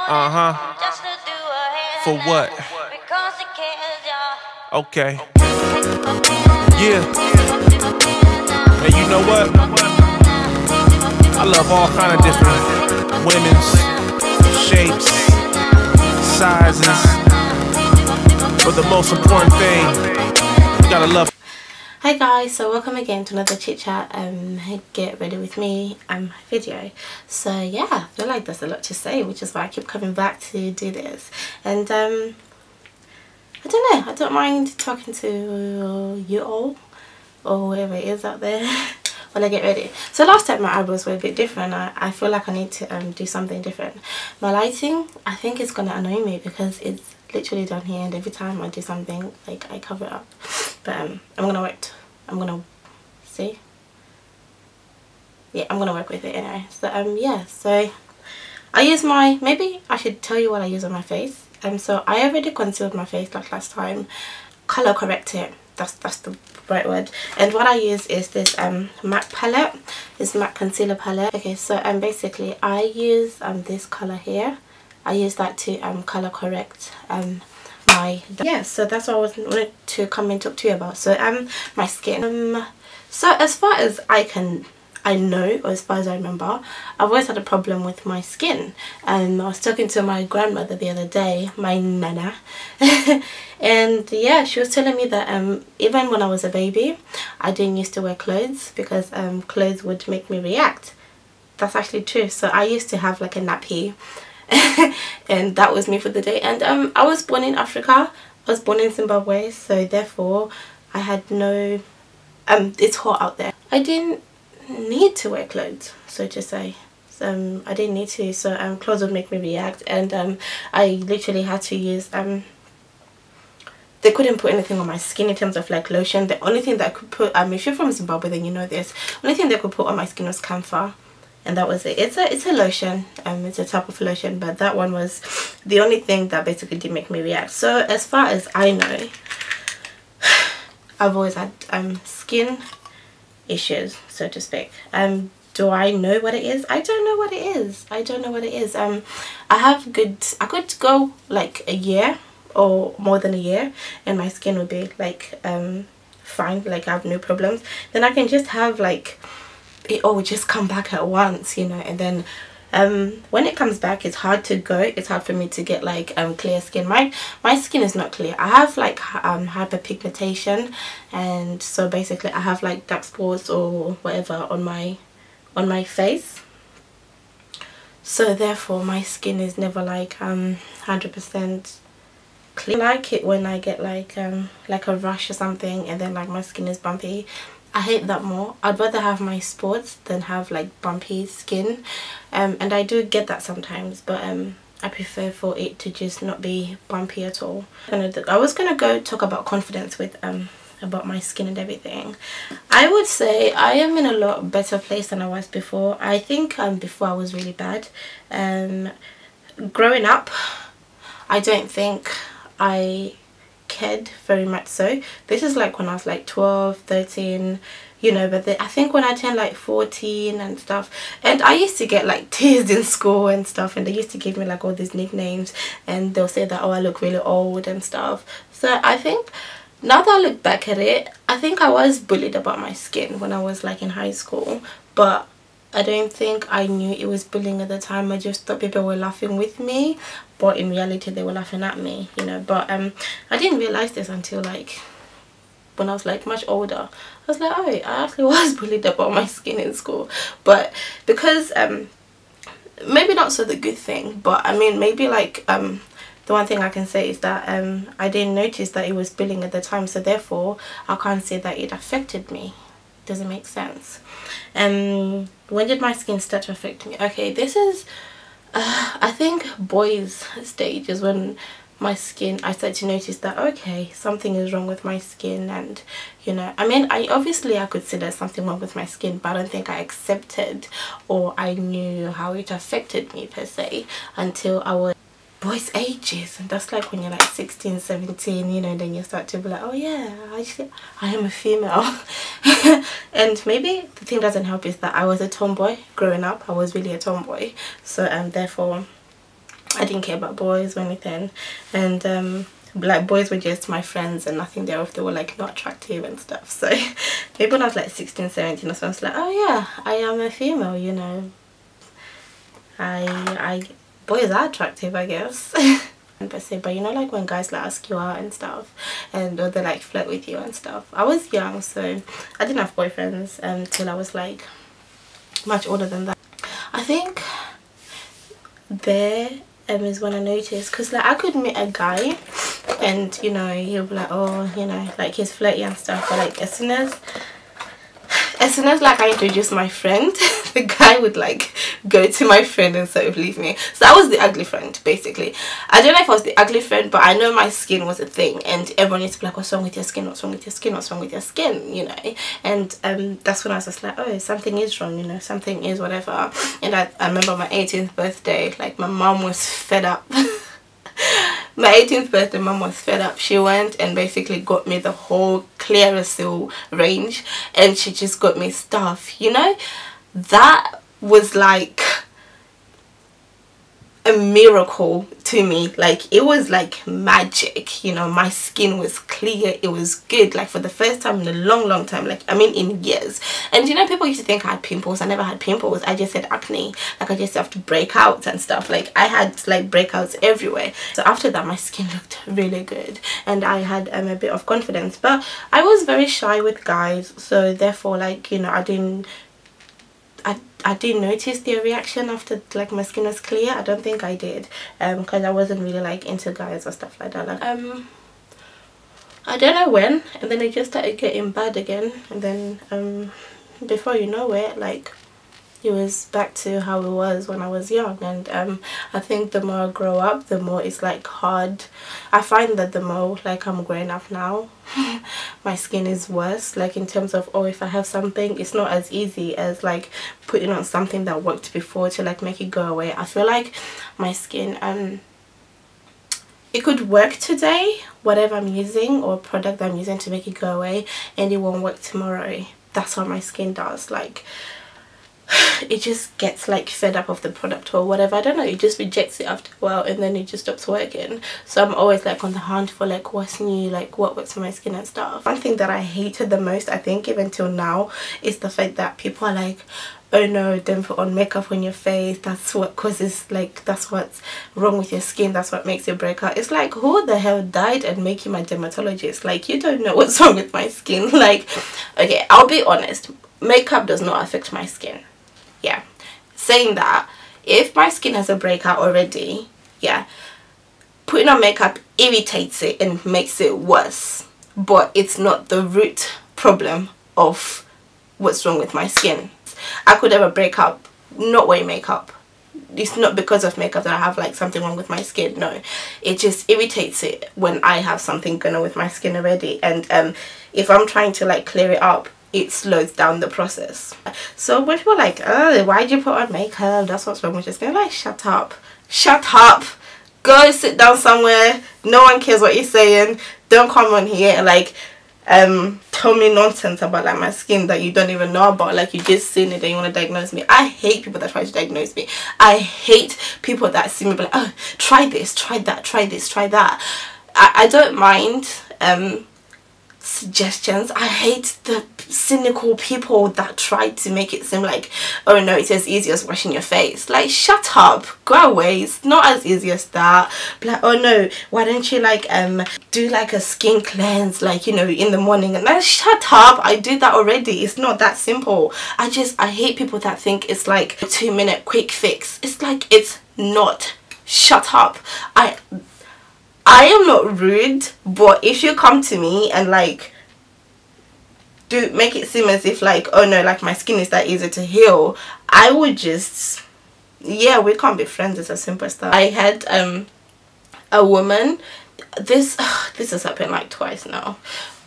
For what? Okay. Yeah. And you know what? I love all kind of different women's shapes, sizes. But the most important thing, you gotta love. Hi guys, so welcome again to another chit chat get ready with me video. So yeah, I feel like there's a lot to say, which is why I keep coming back to do this. And I don't know, I don't mind talking to you all or whoever it is out there when I get ready. So last time my eyebrows were a bit different. I feel like I need to do something different. My lighting, I think it's gonna annoy me because it's literally down here, and every time I do something, like, I cover it up. But I'm gonna work with it anyway. So yeah, so I use my, maybe I should tell you what I use on my face. So I already concealed my face like last time. Color correct it, that's the right word. And what I use is this MAC palette, this MAC concealer palette. Okay, so basically I use this color here. I use that to color correct my, yeah, so that's what I wanted to come and talk to you about. So my skin, so as far as I know, or as far as I remember, I've always had a problem with my skin. I was talking to my grandmother the other day, my nana, and yeah, she was telling me that even when I was a baby, I didn't used to wear clothes because clothes would make me react. That's actually true. So I used to have like a nappy and that was me for the day. And I was born in Africa. I was born in Zimbabwe, so therefore I had no it's hot out there. I didn't need to wear clothes, so to say. So I didn't need to, so clothes would make me react. And I literally had to use they couldn't put anything on my skin in terms of like lotion. The only thing that I could put, if you're from Zimbabwe then you know this, only thing they could put on my skin was camphor, and that was it. It's a lotion, it's a type of lotion, but that one was the only thing that basically did make me react. So as far as I know, I've always had skin issues, so to speak. Do I know what it is? I don't know what it is. I don't know what it is. I could go like a year or more than a year and my skin would be like fine, like I have no problems. Then I can just have like it all just come back at once, you know. And then when it comes back, it's hard to go. It's hard for me to get like clear skin. My skin is not clear. I have like hyperpigmentation, and so basically I have like dark spots or whatever on my face. So therefore my skin is never like 100% clear. I like it when I get like a rash or something and then like my skin is bumpy. I hate that more. I'd rather have my spots than have like bumpy skin, and I do get that sometimes, but I prefer for it to just not be bumpy at all. I was gonna go talk about confidence with about my skin and everything. I would say I am in a lot better place than I was before. I think before I was really bad. Growing up, I don't think I cared very much. So this is like when I was like 12, 13, you know. But I think when I turned like 14 and stuff, and I used to get like teased in school and stuff, and they used to give me like all these nicknames, and they'll say that, oh, I look really old and stuff. So I think now that I look back at it, I think I was bullied about my skin when I was like in high school, but I don't think I knew it was bullying at the time. I just thought people were laughing with me, but in reality they were laughing at me, you know. But I didn't realize this until like when I was like much older. I was like, oh, I actually was bullied about my skin in school. But because maybe not so the good thing, but I mean maybe like the one thing I can say is that I didn't notice that it was bullying at the time, so therefore I can't say that it affected me. Doesn't make sense. When did my skin start to affect me? Okay, this is I think boys stage is when my skin, I started to notice that okay, something is wrong with my skin. And you know, I mean, I could say there's something wrong with my skin, but I don't think I accepted or I knew how it affected me per se until I was boys ages. And that's like when you're like 16, 17, you know, then you start to be like, oh yeah, actually I am a female. And maybe the thing doesn't help is that I was a tomboy growing up. I was really a tomboy, so therefore I didn't care about boys or anything, and like boys were just my friends and nothing there if they were like not attractive and stuff. So maybe when I was like 16, 17 or so, I was like, oh yeah, I am a female, you know, I boys are attractive, I guess. But you know, like when guys like ask you out and stuff, and or they like flirt with you and stuff. I was young, so I didn't have boyfriends till I was like much older than that. I think there is when I noticed, because like I could meet a guy and you know he'll be like, oh, you know, like he's flirty and stuff, but like as soon as like I introduced my friend, the guy would like go to my friend and sort of leave me. So I was the ugly friend basically. I don't know if I was the ugly friend, but I know my skin was a thing and everyone used to be like, what's wrong with your skin, what's wrong with your skin, what's wrong with your skin, you know. And that's when I was just like, oh, something is wrong, you know, something is whatever. And I remember my 18th birthday, like my mom was fed up. My 18th birthday, mom was fed up. She went and basically got me the whole Clearasil range, and she just got me stuff, you know. That was like a miracle to me. Like it was like magic, you know. My skin was clear, it was good, like for the first time in a long time, like I mean in years. And you know, people used to think I had pimples. I never had pimples, I just had acne. Like I just have to break out and stuff. Like I had like breakouts everywhere. So after that my skin looked really good and I had a bit of confidence. But I was very shy with guys, so therefore, like, you know, I didn't notice their reaction after like my skin was clear. I don't think I did, because I wasn't really like into guys or stuff like that. Like I don't know when, and then it just started getting bad again, and then before you know it, like it was back to how it was when I was young. And I think the more I grow up, the more it's like hard. I find that the more like I'm growing up now, my skin is worse, like in terms of, oh, if I have something, it's not as easy as like putting on something that worked before to like make it go away. I feel like my skin, it could work today, whatever I'm using or product I'm using to make it go away, and it won't work tomorrow. That's what my skin does. Like it just gets like fed up of the product or whatever, I don't know, it just rejects it after a while and then it just stops working. So I'm always like on the hunt for like what's new, like what works for my skin and stuff. One thing that I hated the most, I think even till now, is the fact that people are like, oh no, don't put on makeup on your face, that's what causes, like that's what's wrong with your skin, that's what makes you break out. It's like, who the hell died and make you my dermatologist? Like you don't know what's wrong with my skin. Like, okay, I'll be honest, makeup does not affect my skin. Yeah, saying that, if my skin has a breakout already, yeah, putting on makeup irritates it and makes it worse, but it's not the root problem of what's wrong with my skin. I could have a breakout not wearing makeup. It's not because of makeup that I have like something wrong with my skin. No, it just irritates it when I have something going on with my skin already, and if I'm trying to like clear it up, it slows down the process. So when people are like, oh, why'd you put on makeup, that's what's wrong with your skin, like, shut up, go sit down somewhere, no one cares what you're saying, don't come on here and like tell me nonsense about like my skin that you don't even know about. Like you just seen it and you want to diagnose me. I hate people that try to diagnose me. I hate people that see me like, oh, try this, try that, try this, try that. I don't mind suggestions. I hate the cynical people that try to make it seem like, oh no, it's as easy as washing your face. Like, shut up, go away, it's not as easy as that. Like, oh no, why don't you like do like a skin cleanse, like, you know, in the morning? And like, shut up, I do that already. It's not that simple. I hate people that think it's like a 2-minute quick fix. It's like, it's not. Shut up. I am not rude, but if you come to me and like make it seem as if like, oh no, like my skin is that easy to heal, I would just, yeah, we can't be friends. It's as simple as that. I had a woman, this has happened like twice now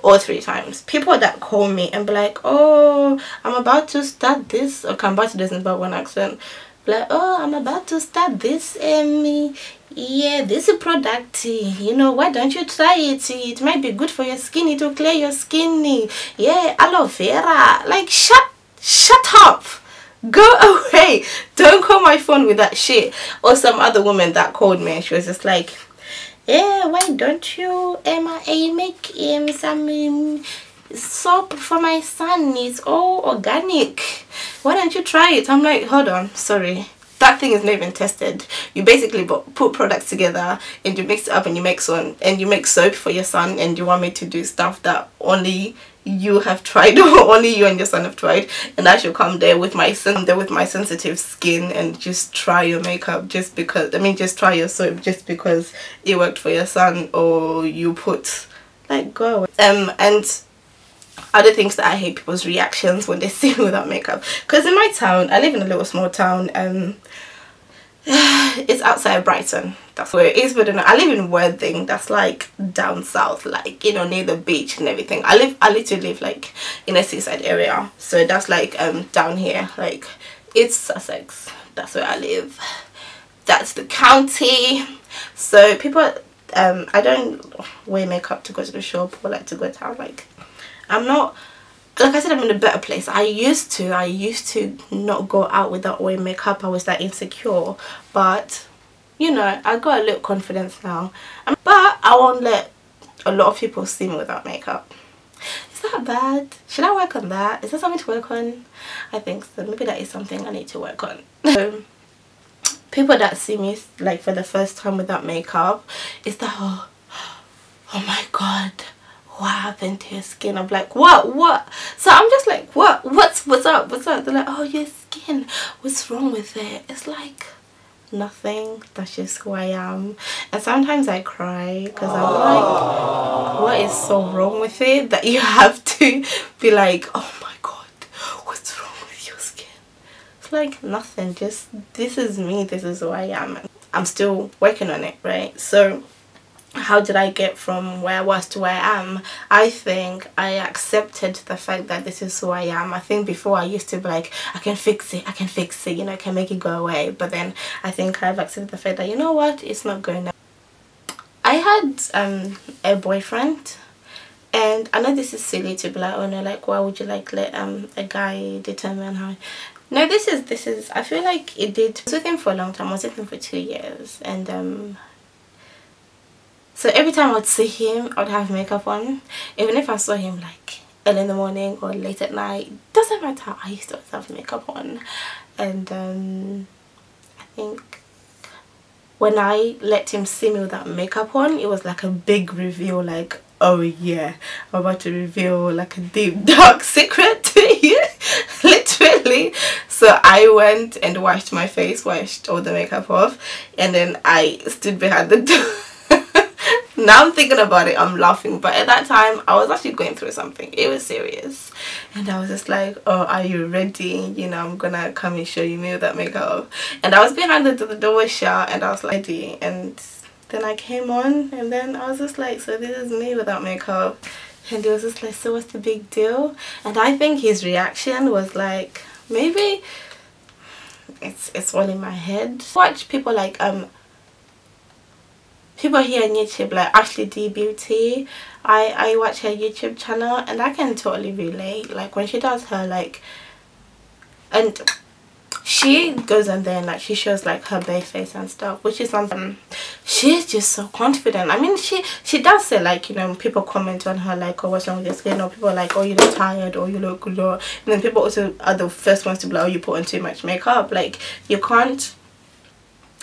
or 3 times. People that call me and be like, oh, I'm about to start this, okay, I'm about to do this in about one accent, like, oh, I'm about to start this yeah, this is product, you know, why don't you try it? It might be good for your skin, it will clear your skin. Yeah, aloe vera. Like, shut up, Go away. Don't call my phone with that shit. Or some other woman that called me and she was just like, yeah, why don't you make some soap for my son? It's all organic. Why don't you try it? I'm like, hold on, sorry. That thing is not even tested. You basically put products together and you mix it up and you make soap for your son, and you want me to do stuff that only you have tried or only you and your son have tried, and I should come there with my sensitive skin and just try your makeup just because, I mean, just try your soap just because it worked for your son, or you put, like, go away. And other things that I hate, people's reactions when they see me without makeup. Because in my town, I live in a little small town, it's outside Brighton, that's where it is, but I live in Worthing, that's like down south, like, you know, near the beach and everything. I literally live like in a seaside area, so that's like down here, like it's Sussex, that's where I live, that's the county. So people, I don't wear makeup to go to the shop or like to go down, like I'm not, like I said, I'm in a better place. I used to not go out without wearing makeup. I was that insecure, but you know, I got a little confidence now. But I won't let a lot of people see me without makeup. Is that bad? Should I work on that? Is that something to work on? I think so. Maybe that is something I need to work on. So, people that see me like for the first time without makeup, it's the whole, oh my god, what happened to your skin? I'm like, what? So I'm just like, what's up? They're like, oh, your skin, what's wrong with it? It's like, nothing, that's just who I am. And sometimes I cry because I'm like, what is so wrong with it that you have to be like, oh my god, what's wrong with your skin? It's like nothing, just this is me, this is who I am. I'm still working on it, right? So how did I get from where I was to where I am? I think I accepted the fact that this is who I am. I think before I used to be like, I can fix it, you know, I can make it go away. But then I think I've accepted the fact that, you know what, it's not going to. I had a boyfriend, and I know this is silly to be like, oh no, like why would you like let a guy determine how. No, this is I feel like it did. I was with him for a long time. I was with him for 2 years, and so every time I would see him, I would have makeup on. Even if I saw him like early in the morning or late at night, doesn't matter, I used to always have makeup on. And I think when I let him see me without makeup on, it was like a big reveal, like, oh yeah, I'm about to reveal like a deep dark secret to you. Literally. So I went and washed my face, washed all the makeup off, and then I stood behind the door. Now I'm thinking about it, I'm laughing, but at that time I was actually going through something. It was serious, and I was just like, oh, are you ready? You know, I'm gonna come and show you me without makeup. And I was behind the door was shut, and I was like, ready. And then I came on, and then I was just like, so this is me without makeup. And he was just like, so what's the big deal? And I think his reaction was like, maybe it's all in my head. Watch people like people here on YouTube, like Ashley D Beauty. I watch her YouTube channel, and I can totally relate. Like when she does her like, and she goes on there and like she shows like her bare face and stuff, which is something. She's just so confident. I mean, she does say like, you know, people comment on her like, oh, what's wrong with your skin, or people are like, oh, you look tired, or you look low. And then people also are the first ones to be like, oh, you put on too much makeup. Like, you can't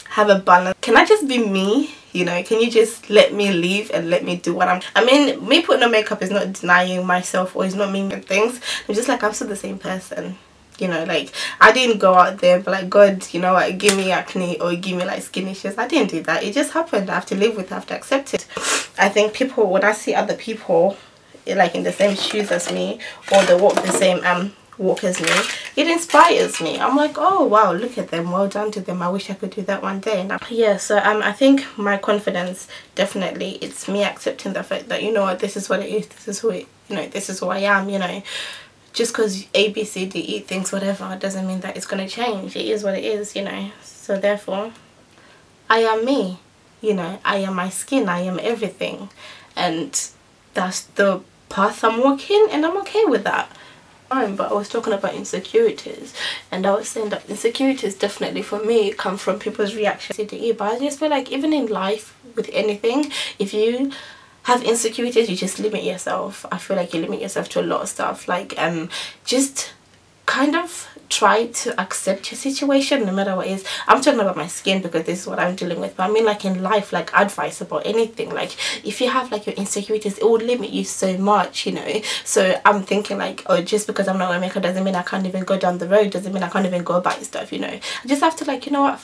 have a balance. Can I just be me? You know, can you just let me live and let me do what I mean, me putting on makeup is not denying myself, or it's not meaning things. I'm just like, I'm still the same person. You know, like I didn't go out there but like, God, you know what, give me acne or give me like skin issues. I didn't do that. It just happened. I have to live with it. I have to accept it. I think people, when I see other people like in the same shoes as me, or they walk the same walk as me, it inspires me. I'm like, oh wow, look at them, well done to them. I wish I could do that one day. And yeah, so I think my confidence, definitely, it's me accepting the fact that, you know what, this is what it is, this is who it, you know, this is who I am. You know, just because A, B, C, D, E thinks whatever doesn't mean that it's going to change. It is what it is, you know. So therefore, I am me, you know. I am my skin, I am everything, and that's the path I'm walking, and I'm okay with that. But I was talking about insecurities, and I was saying that insecurities definitely for me come from people's reactions to it. But I just feel like even in life with anything, if you have insecurities, you just limit yourself. I feel like you limit yourself to a lot of stuff. Like just kind of try to accept your situation no matter what it is. I'm talking about my skin because this is what I'm dealing with, but I mean like in life, like advice about anything. Like if you have like your insecurities, it will limit you so much, you know. So I'm thinking like, oh, just because I'm not wearing makeup doesn't mean I can't even go down the road, doesn't mean I can't even go about stuff, you know. I just have to like, you know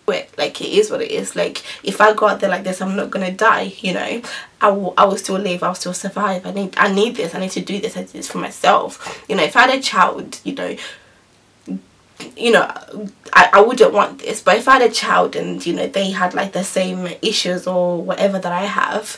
what, like it is what it is. Like if I go out there like this, I'm not gonna die, you know. I will still live, I'll still survive. I need this, I need to do this, I do this for myself, you know. If I had a child, you know, I wouldn't want this, but if I had a child and, you know, they had like the same issues or whatever that I have,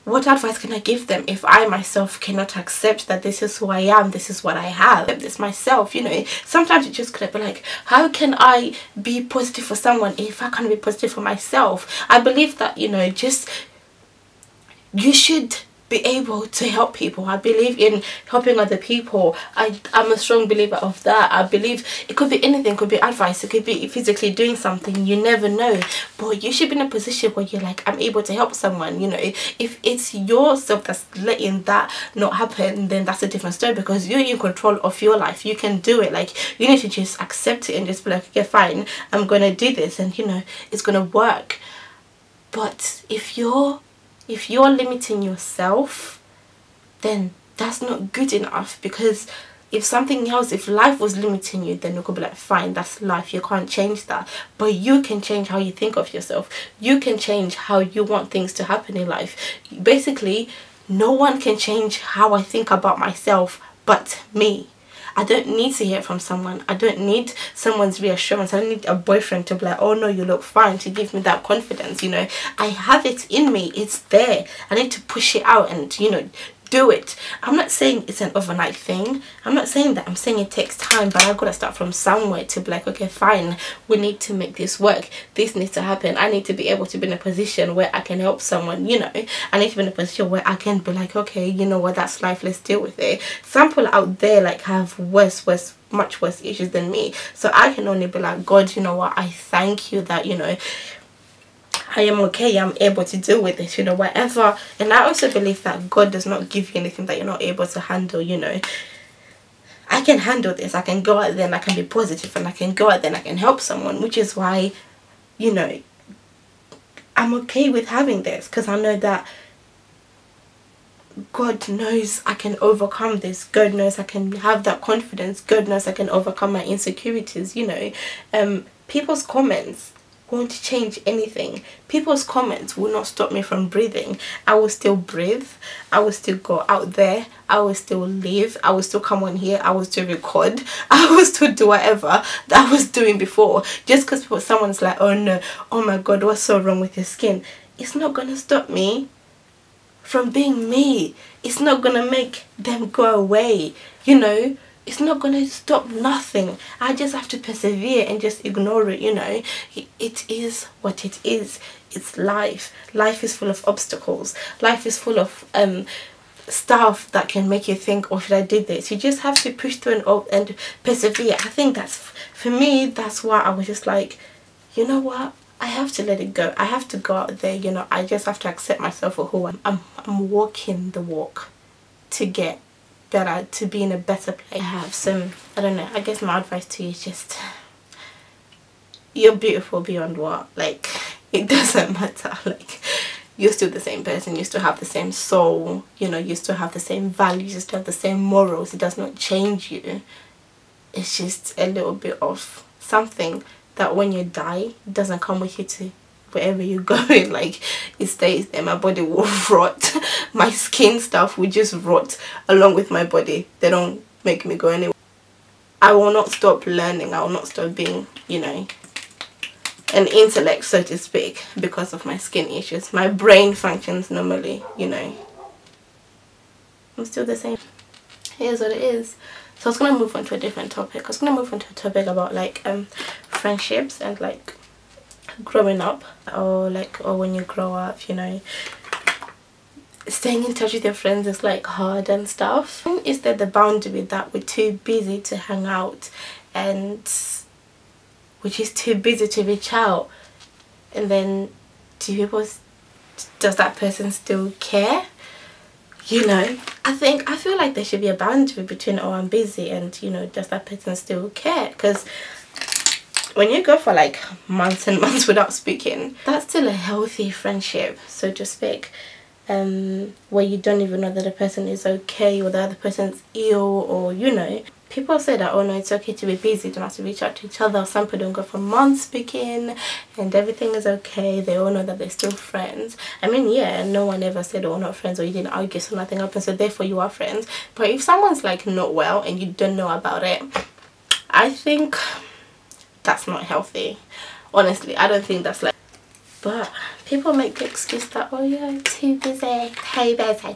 what advice can I give them if I myself cannot accept that this is who I am, this is what I have, this myself, you know? Sometimes you just gotta be like, how can I be positive for someone if I can't be positive for myself? I believe that, you know, just you should be able to help people. I believe in helping other people. I'm a strong believer of that. I believe it could be anything, it could be advice, it could be physically doing something, you never know. But you should be in a position where you're like, I'm able to help someone, you know. If it's yourself that's letting that not happen, then that's a different story, because you're in control of your life. You can do it. Like you need to just accept it and just be like, okay, fine, I'm gonna do this, and you know, it's gonna work. But if you're limiting yourself, then that's not good enough. Because if something else, if life was limiting you, then you could be like, fine, that's life, you can't change that. But you can change how you think of yourself. You can change how you want things to happen in life. Basically, no one can change how I think about myself but me. I don't need to hear from someone. I don't need someone's reassurance. I don't need a boyfriend to be like, oh no, you look fine, to give me that confidence, you know. I have it in me. It's there. I need to push it out and, you know, do it. I'm not saying it's an overnight thing. I'm not saying that. I'm saying it takes time, but I've got to start from somewhere to be like, okay, fine, we need to make this work. This needs to happen. I need to be able to be in a position where I can help someone, you know. I need to be in a position where I can be like, okay, you know what, that's life, let's deal with it. Some people out there like have much worse issues than me. So I can only be like, God, you know what, I thank you that, you know, I am okay, I'm able to deal with it, you know, whatever. And I also believe that God does not give you anything that you're not able to handle, you know. I can handle this. I can go out there and I can be positive, and I can go out there and I can help someone, which is why, you know, I'm okay with having this, because I know that God knows I can overcome this. God knows I can have that confidence. God knows I can overcome my insecurities, you know. People's comments won't change anything. People's comments will not stop me from breathing. I will still breathe. I will still go out there. I will still live. I will still come on here. I will still record. I will still do whatever that I was doing before. Just because someone's like, oh no, oh my God, what's so wrong with your skin? It's not gonna stop me from being me. It's not gonna make them go away, you know. It's not going to stop nothing. I just have to persevere and just ignore it, you know. It is what it is. It's life. Life is full of obstacles. Life is full of stuff that can make you think, oh, should I do this? You just have to push through and persevere. I think that's, for me, that's why I was just like, you know what? I have to let it go. I have to go out there, you know. I just have to accept myself for who I am. I'm walking the walk to get better, to be in a better place. I have some, I don't know, I guess my advice to you is just, you're beautiful beyond what, like, it doesn't matter, like, you're still the same person, you still have the same soul, you know, you still have the same values, you still have the same morals. It does not change you. It's just a little bit of something that when you die, it doesn't come with you to wherever you're going. Like, it stays there. My body will rot. My skin stuff will just rot along with my body. They don't make me go anywhere. I will not stop learning. I will not stop being, you know, an intellect, so to speak, because of my skin issues. My brain functions normally, you know. I'm still the same. Here's what it is. So I was gonna move on to a different topic. I was gonna move on to a topic about like friendships and like growing up, or when you grow up, you know. staying in touch with your friends is like hard and stuff. Is there the boundary that we're too busy to hang out and we're just too busy to reach out? And then does that person still care? You know, I feel like there should be a boundary between, oh, I'm busy, and, you know, does that person still care? Because when you go for like months and months without speaking, that's still a healthy friendship, so to speak, where you don't even know that the person is okay or the other person's ill, or, you know, people say that, oh no, it's okay to be busy, don't have to reach out to each other. Some people don't go for months speaking and everything is okay. They all know that they're still friends. I mean, yeah, no one ever said, oh, we're not friends, or you didn't argue so nothing happened, so therefore you are friends. But if someone's like not well and you don't know about it, I think that's not healthy. Honestly, I don't think that's like, but people make the excuse that, oh yeah, too busy, too busy.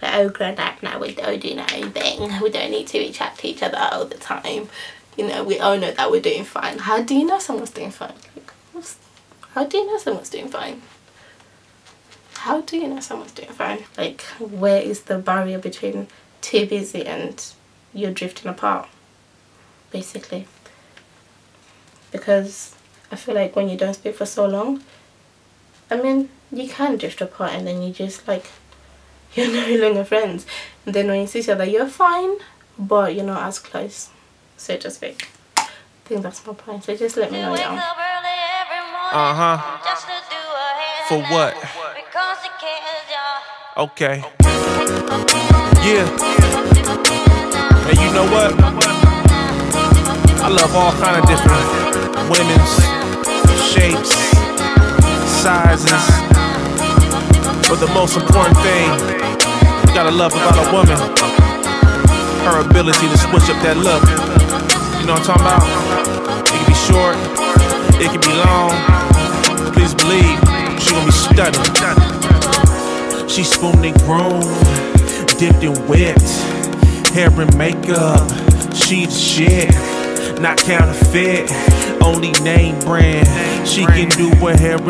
We're all grown up now, we don't do our own thing. We don't need to reach out to each other all the time. You know, we all know that we're doing fine. How do you know someone's doing fine? Like, how do you know someone's doing fine? How do you know someone's doing fine? Like, where is the barrier between too busy and you're drifting apart, basically? Because I feel like when you don't speak for so long, I mean, you can drift apart and then you just like, you're no longer friends. And then when you see each other, you're fine, but you're not as close, so to speak. I think that's my point. So just let me know, y'all. For what? Okay. Yeah. And you know what? I love all kind of different women's shapes, sizes, but the most important thing you gotta love about a woman, her ability to switch up that look. You know what I'm talking about? It can be short, it can be long. Please believe she gonna be stunning. She spooned and groomed, dipped and whipped, hair and makeup, she the shit. Not counterfeit, only name brand. She can do whatever